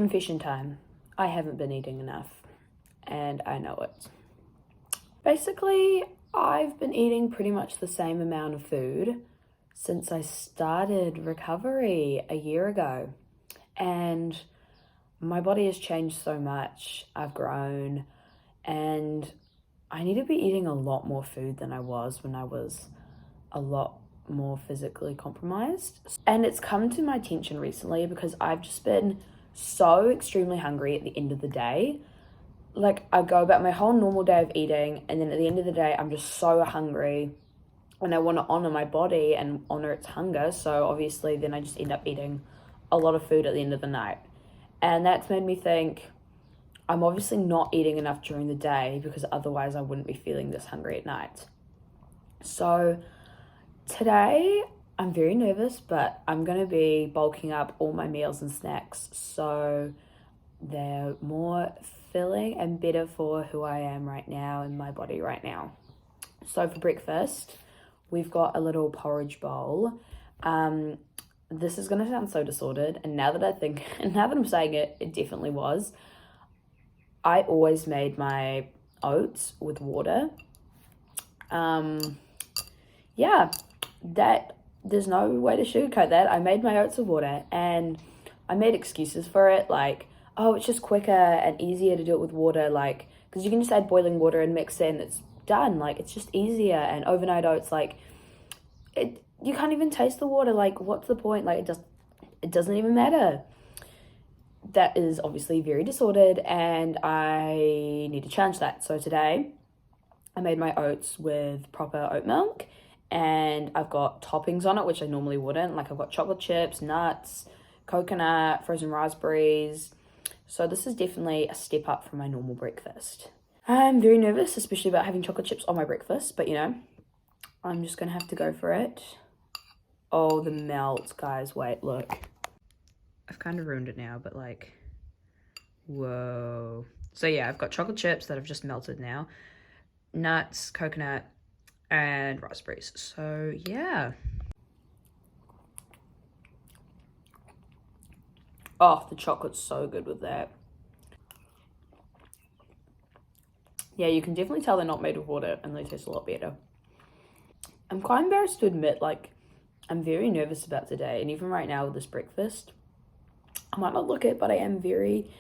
Confession time. I haven't been eating enough, and I know it. Basically, I've been eating pretty much the same amount of food since I started recovery a year ago, and my body has changed so much. I've grown, and I need to be eating a lot more food than I was when I was a lot more physically compromised. And it's come to my attention recently because I've just been so extremely hungry at the end of the day. Like, I go about my whole normal day of eating, and then at the end of the day, I'm just so hungry, and I want to honor my body and honor its hunger. So obviously then I just end up eating a lot of food at the end of the night. And that's made me think, I'm obviously not eating enough during the day because otherwise I wouldn't be feeling this hungry at night. So today, I'm very nervous, but I'm going to be bulking up all my meals and snacks so they're more filling and better for who I am right now in my body right now. So for breakfast, we've got a little porridge bowl. This is going to sound so disordered, and now that I'm saying it, it definitely was. I always made my oats with water. There's no way to sugarcoat that. I made my oats with water, and I made excuses for it, like, oh, it's just quicker and easier to do it with water, like, because you can just add boiling water and mix it and it's done. Like, it's just easier. And overnight oats, like, you can't even taste the water. Like, what's the point? Like, it doesn't even matter. That is obviously very disordered, and I need to change that. So today, I made my oats with proper oat milk, and I've got toppings on it, which I normally wouldn't. Like, I've got chocolate chips, nuts, coconut, frozen raspberries. So this is definitely a step up from my normal breakfast. I'm very nervous, especially about having chocolate chips on my breakfast, but you know, I'm just gonna have to go for it. Oh, the melt, guys. Wait, look. I've kind of ruined it now, but like, whoa. So yeah, I've got chocolate chips that have just melted now, nuts, coconut, and raspberries. So yeah. Oh, the chocolate's so good with that. Yeah, you can definitely tell they're not made with water, and they taste a lot better. I'm quite embarrassed to admit, like, I'm very nervous about today, and even right now with this breakfast, I might not look it, but I am very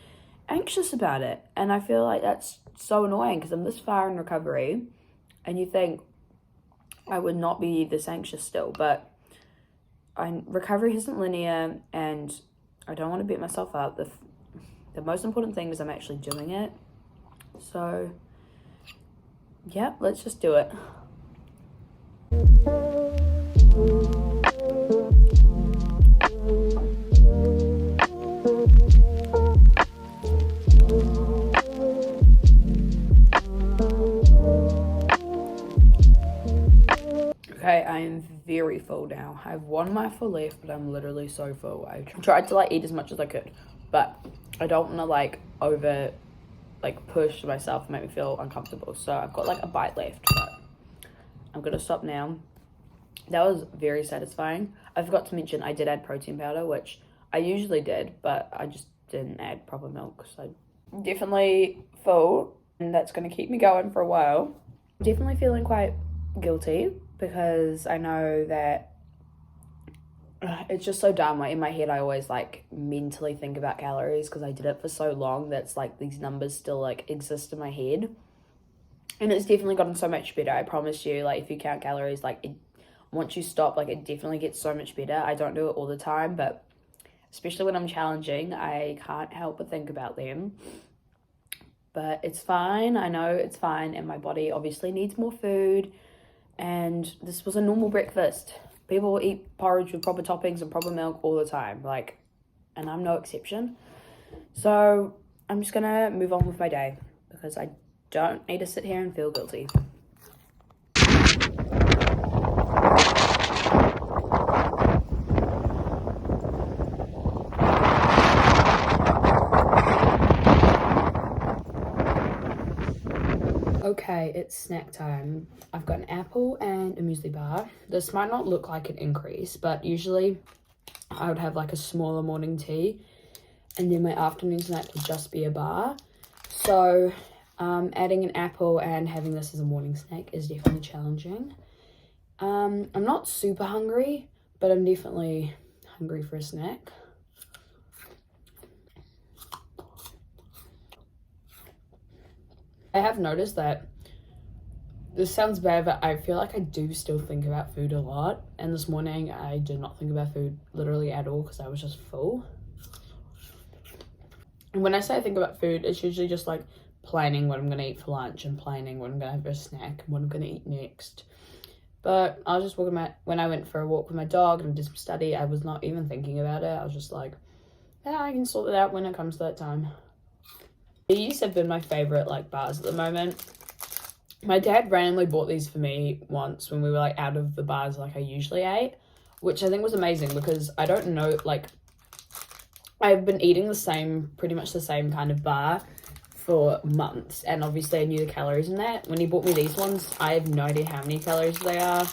anxious about it. And I feel like that's so annoying because I'm this far in recovery, and you think I would not be this anxious still, but recovery isn't linear, and I don't want to beat myself up. The most important thing is I'm actually doing it. So yeah, let's just do it. Okay, I am very full now. I have one mouthful left, but I'm literally so full. I tried to like eat as much as I could, but I don't want to like push myself and make me feel uncomfortable. So I've got like a bite left, but I'm gonna stop now. That was very satisfying. I forgot to mention I did add protein powder, which I usually did, but I just didn't add proper milk. So definitely full, and that's gonna keep me going for a while. Definitely feeling quite guilty because I know that it's just so dumb. Like, in my head, I always like mentally think about calories because I did it for so long that's like these numbers still like exist in my head. And it's definitely gotten so much better. I promise you, like, if you count calories, like, once you stop, like, it definitely gets so much better. I don't do it all the time, but especially when I'm challenging, I can't help but think about them. But it's fine. I know it's fine. And my body obviously needs more food. And this was a normal breakfast. People eat porridge with proper toppings and proper milk all the time. Like, and I'm no exception. So I'm just going to move on with my day because I don't need to sit here and feel guilty. Okay, it's snack time. I've got an apple and a muesli bar. This might not look like an increase, but usually I would have like a smaller morning tea And then my afternoon snack would just be a bar. So adding an apple and having this as a morning snack is definitely challenging. I'm not super hungry, but I'm definitely hungry for a snack. I have noticed that this sounds bad, but I feel like I do still think about food a lot. And this morning I did not think about food literally at all because I was just full. And when I say I think about food, it's usually just like planning what I'm going to eat for lunch and planning what I'm going to have for a snack and what I'm going to eat next. But I was just walking when I went for a walk with my dog and did some study, I was not even thinking about it. I was just like, yeah, I can sort it out when it comes to that time. These have been my favorite like bars at the moment. My dad randomly bought these for me once when we were like out of the bars like I usually ate, which I think was amazing because I don't know, like I've been eating pretty much the same kind of bar for months, and obviously I knew the calories in that. When he bought me these ones, I have no idea how many calories they are,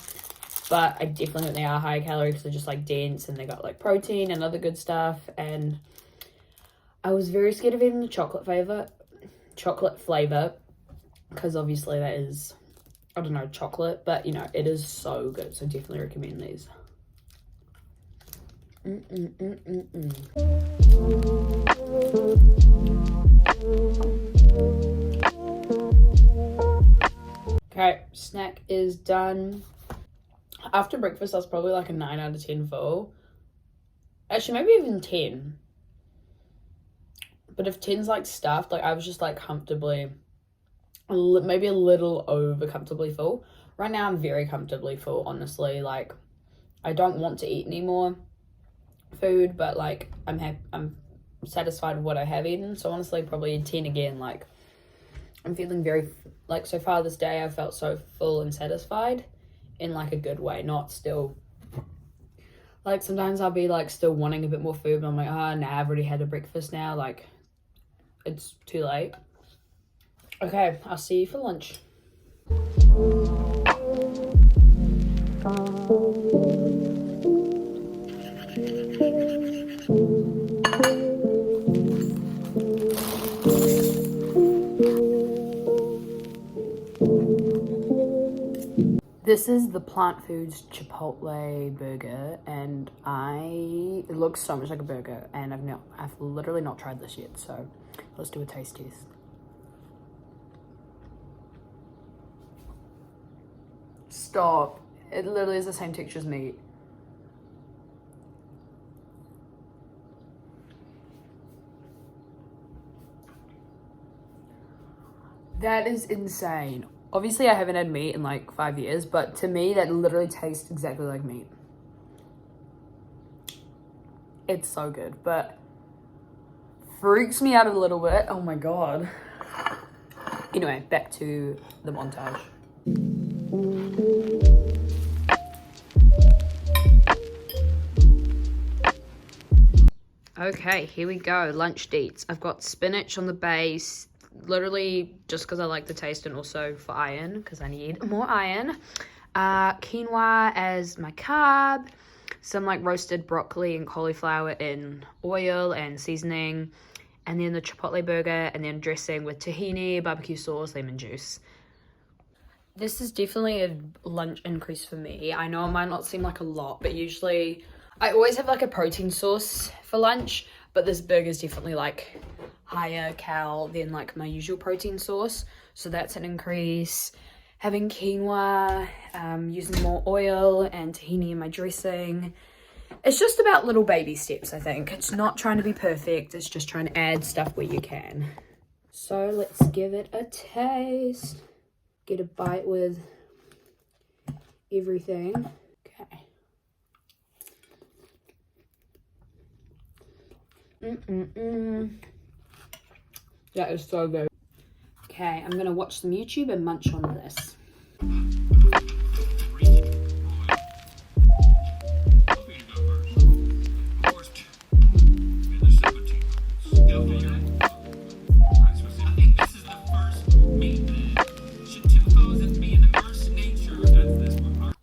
but I definitely think they are high calorie because they're just like dense and they got like protein and other good stuff. And I was very scared of eating the chocolate flavor because obviously that is, I don't know, chocolate, but you know, it is so good, so definitely recommend these. Okay, snack is done. After breakfast, I was probably like a 9 out of 10 full. Actually, maybe even 10. But if 10's like stuffed, like I was just like comfortably, maybe a little over comfortably full. Right now, I'm very comfortably full, honestly. Like, I don't want to eat any more food, but like I'm satisfied with what I have eaten. So honestly, probably 10 again. Like, I'm feeling very, like, so far this day, I've felt so full and satisfied in like a good way, not still. Like, sometimes I'll be like still wanting a bit more food, but I'm like, nah, I've already had a breakfast now. Like, it's too late. Okay, I'll see you for lunch. This is the Plant Foods Chipotle burger, and it looks so much like a burger, and I've literally not tried this yet, so let's do a taste test. Stop. It literally is the same texture as meat. That is insane. Obviously, I haven't had meat in like 5 years, but to me, that literally tastes exactly like meat. It's so good, but freaks me out a little bit. Oh my god. Anyway, back to the montage. Okay, here we go. Lunch deets. I've got spinach on the base, literally just because I like the taste and also for iron, because I need more iron. Quinoa as my carb. Some like roasted broccoli and cauliflower in oil and seasoning. And then the chipotle burger, and then dressing with tahini, barbecue sauce, lemon juice. This is definitely a lunch increase for me. I know it might not seem like a lot, but usually I always have like a protein source for lunch, but this burger is definitely like higher cal than like my usual protein source. So that's an increase. Having quinoa, using more oil and tahini in my dressing. It's just about little baby steps, I think. It's not trying to be perfect. It's just trying to add stuff where you can. So let's give it a taste. Get a bite with everything. Okay. That is so good. Okay, I'm gonna watch some YouTube and munch on this.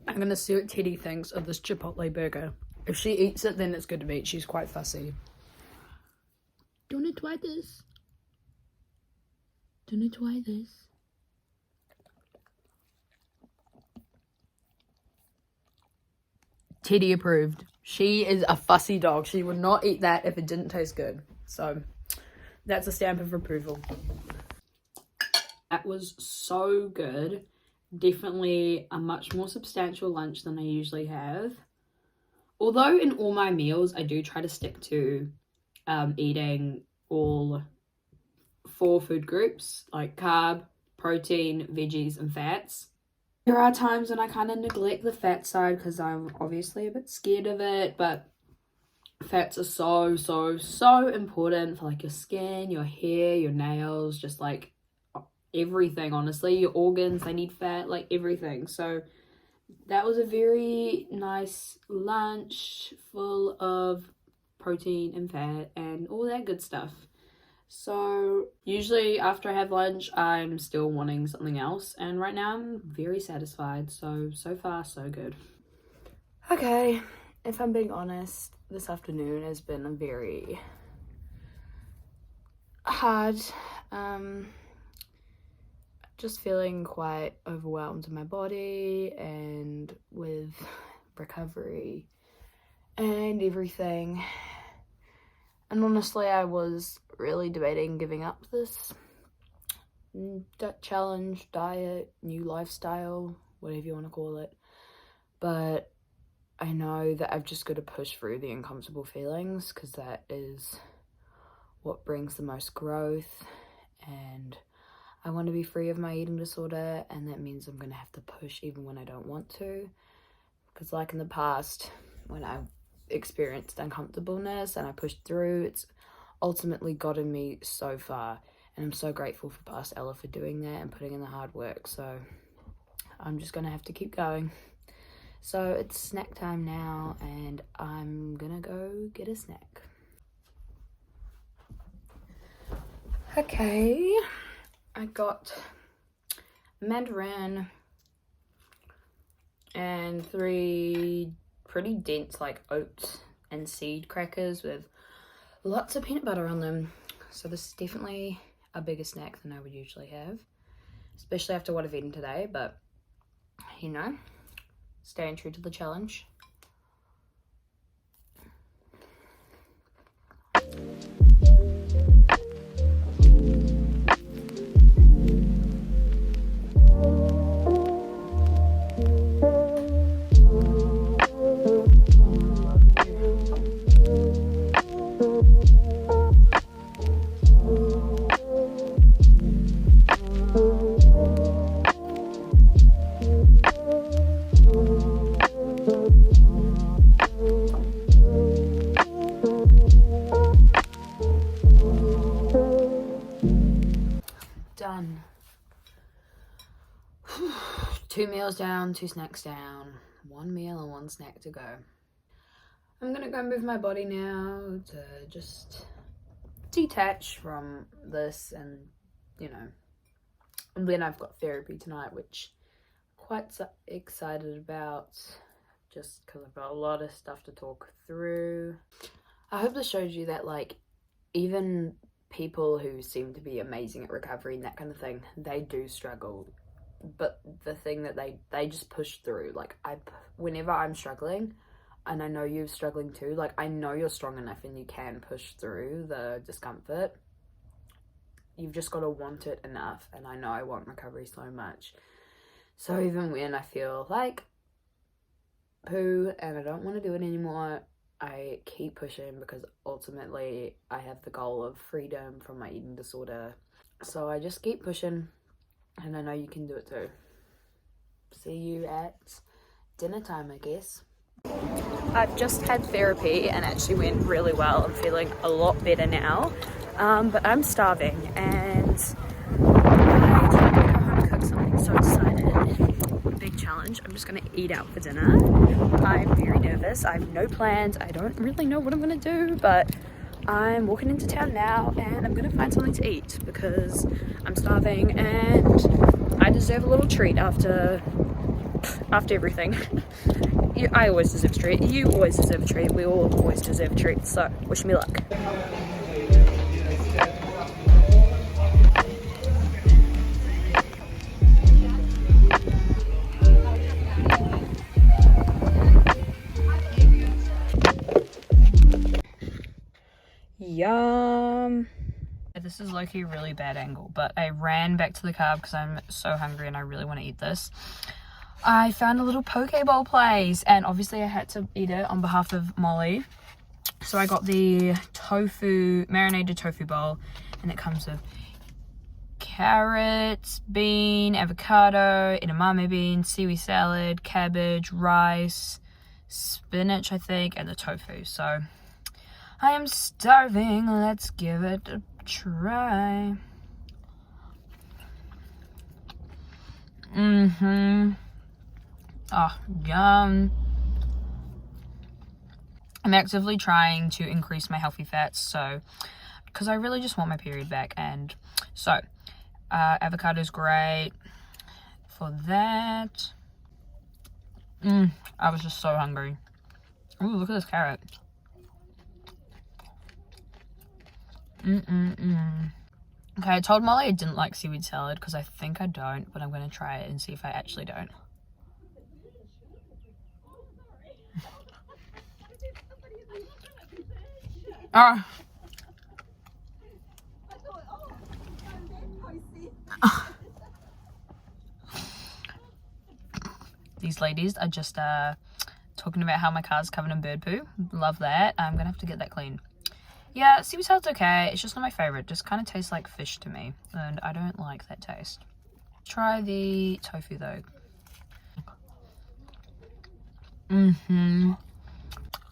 I'm gonna see what Teddy thinks of this Chipotle burger. If she eats it, then it's good to eat. She's quite fussy. Do you want to try this? Do you want to try this? Teddy approved. She is a fussy dog. She would not eat that if it didn't taste good. So that's a stamp of approval. That was so good. Definitely a much more substantial lunch than I usually have. Although in all my meals, I do try to stick to eating all 4 food groups, like carb, protein, veggies, and fats. There are times when I kind of neglect the fat side because I'm obviously a bit scared of it, but fats are so important for like your skin, your hair, your nails, just like everything, honestly. Your organs, they need fat, like everything. So that was a very nice lunch full of protein and fat and all that good stuff. So usually after I have lunch, I'm still wanting something else. And right now I'm very satisfied. So far, so good. Okay, if I'm being honest, this afternoon has been very hard. Just feeling quite overwhelmed in my body and with recovery and everything. And honestly, I was really debating giving up this challenge, diet, new lifestyle, whatever you want to call it. But I know that I've just got to push through the uncomfortable feelings because that is what brings the most growth. And I want to be free of my eating disorder, and that means I'm going to have to push even when I don't want to. Because like in the past, when I've experienced uncomfortableness and I pushed through, it's ultimately gotten me so far. And I'm so grateful for past Ella for doing that and putting in the hard work. So I'm just going to have to keep going. So it's snack time now, and I'm going to go get a snack. Okay. I got mandarin and 3 pretty dense like oats and seed crackers with lots of peanut butter on them. So this is definitely a bigger snack than I would usually have, especially after what I've eaten today, but you know, staying true to the challenge. Done. 2 meals down, 2 snacks down, 1 meal and 1 snack to go. I'm gonna go move my body now to just detach from this, and you know, and then I've got therapy tonight, which I'm quite excited about, just because I've got a lot of stuff to talk through. I hope this shows you that like even people who seem to be amazing at recovery and that kind of thing, they do struggle, but the thing that they just push through. Like whenever I'm struggling, and I know you're struggling too, like I know you're strong enough and you can push through the discomfort. You've just got to want it enough, and I know I want recovery so much. So even when I feel like poo and I don't want to do it anymore, I keep pushing because ultimately I have the goal of freedom from my eating disorder. So I just keep pushing, and I know you can do it too. See you at dinner time, I guess. I've just had therapy and actually went really well. I'm feeling a lot better now, but I'm starving and I need to go home and cook something. So excited. Big challenge. I'm just going to eat out for dinner. I'm very nervous. I have no plans. I don't really know what I'm going to do, but I'm walking into town now and I'm going to find something to eat because I'm starving and I deserve a little treat after everything. I always deserve a treat. You always deserve a treat. We all always deserve a treat. So wish me luck. this is low-key a really bad angle, but I ran back to the car because I'm so hungry and I really want to eat this. I found a little poke bowl place, and obviously I had to eat it on behalf of Molly. So I got the marinated tofu bowl, and it comes with carrots, bean, avocado, edamame bean, seaweed salad, cabbage, rice, spinach, I think, and the tofu. So I am starving. Let's give it a try. Oh, yum. I'm actively trying to increase my healthy fats, so because I really just want my period back. And so avocado is great for that. I was just so hungry. Ooh, look at this carrot. Okay, I told Molly I didn't like seaweed salad because I think I don't, but I'm going to try it and see if I actually don't. Ah. These ladies are just talking about how my car's covered in bird poo. Love that. I'm gonna have to get that clean. Yeah, seaweed salad's okay. It's just not my favorite. Just kind of tastes like fish to me, and I don't like that taste. Try the tofu though.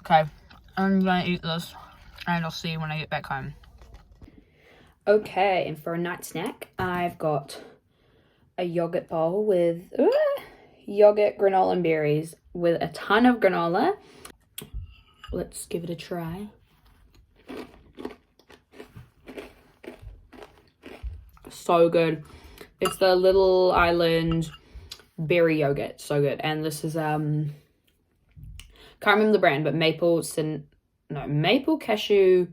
Okay, I'm gonna eat this, and I'll see you when I get back home. Okay, and for a night snack, I've got a yogurt bowl with yogurt, granola, and berries with a ton of granola. Let's give it a try. So good. It's the Little Island berry yogurt. So good. And this is can't remember the brand, but maple cashew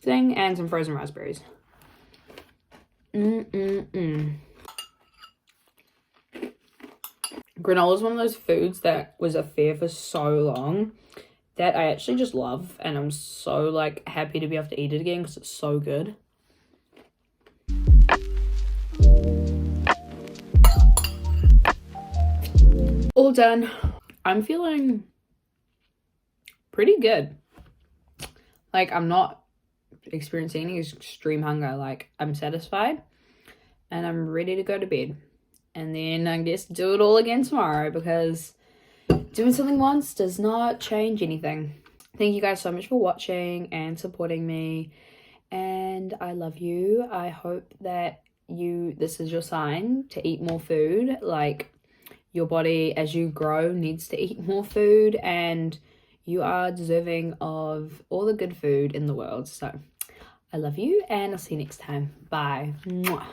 thing and some frozen raspberries. Granola is one of those foods that was a fear for so long that I actually just love, and I'm so like happy to be able to eat it again because it's so good. All done. I'm feeling pretty good. Like, I'm not experiencing any extreme hunger. Like, I'm satisfied and I'm ready to go to bed. And then I guess do it all again tomorrow, because doing something once does not change anything. Thank you guys so much for watching and supporting me. And I love you. I hope that this is your sign to eat more food. Like, your body, as you grow, needs to eat more food, and you are deserving of all the good food in the world. So I love you, and I'll see you next time. Bye. Mwah.